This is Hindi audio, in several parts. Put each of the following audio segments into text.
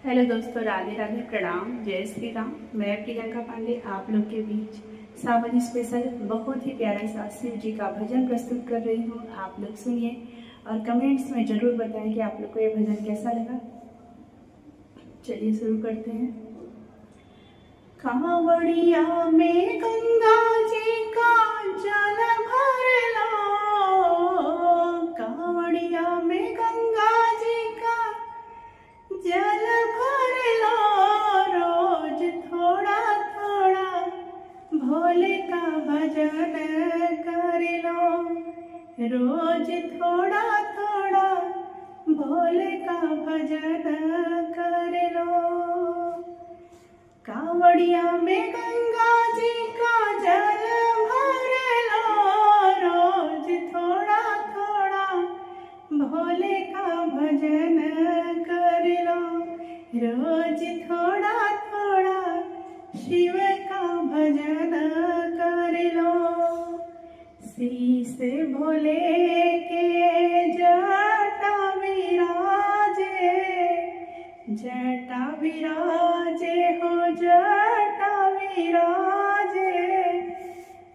हेलो दोस्तों, राधे राधे, प्रणाम, जय श्री राम। मैं प्रियंका पांडे आप लोग के बीच सावन स्पेशल बहुत ही प्यारा सा शिव जी का भजन प्रस्तुत कर रही हूँ। आप लोग सुनिए और कमेंट्स में जरूर बताएं कि आप लोग को ये भजन कैसा लगा। चलिए शुरू करते हैं। कांवड़िया में गंगा जी का जल भर लो, कांवड़िया में गंगा जी का जल भर लो, रोज थोड़ा थोड़ा भोले का भजन कर लो, रोज थोड़ा थोड़ा भोले का भजन कर लो। कांवड़िया में गंगा जी का जल भर लो, रोज थोड़ा थोड़ा भोले का भजन कर लो, रोज थोड़ा थोड़ा शिव का भजन कर लो। शीश भोले के जटा विराजे, जटा विराजे हो जटा विराजे,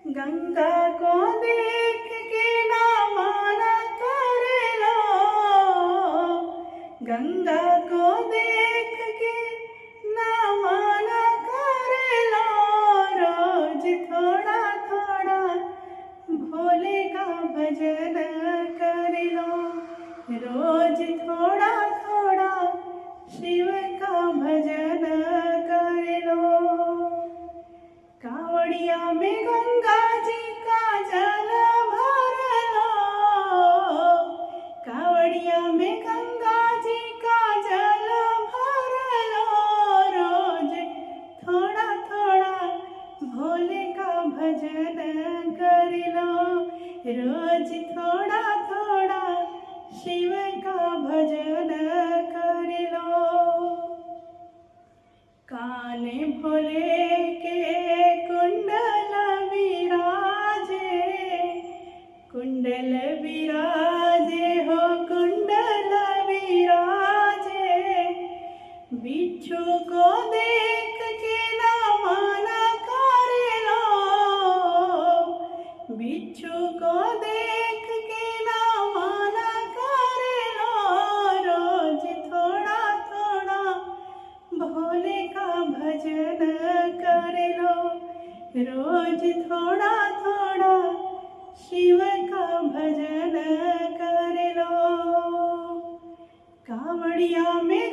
गंगा को देख के ना माना कर लो, गंगा को देख के ना माना कर लो, रोज थोड़ा थोड़ा भोले का भजन कर लो, रोज थोड़ा थोड़ा शिव का भजन कर लो। कांवड़िया में गंगा जी का जल भर लो, कांवड़िया में गंगा जी का जल भर लो, रोज थोड़ा थोड़ा भोले का भजन कर लो, रोज थोड़ा थोड़ा शिव का भजन कर लो। कान भोले के कुंडल विराजे, कुंडल विराजे हो कुंडल विराजे, बिच्छू को देख के ना माना कर लो, बिच्छू को देख के ना माना कर लो, रोज थोड़ा थोड़ा भोले का भजन कर लो, रोज थोड़ा थोड़ा शिव का भजन कर लो। कांवड़िया में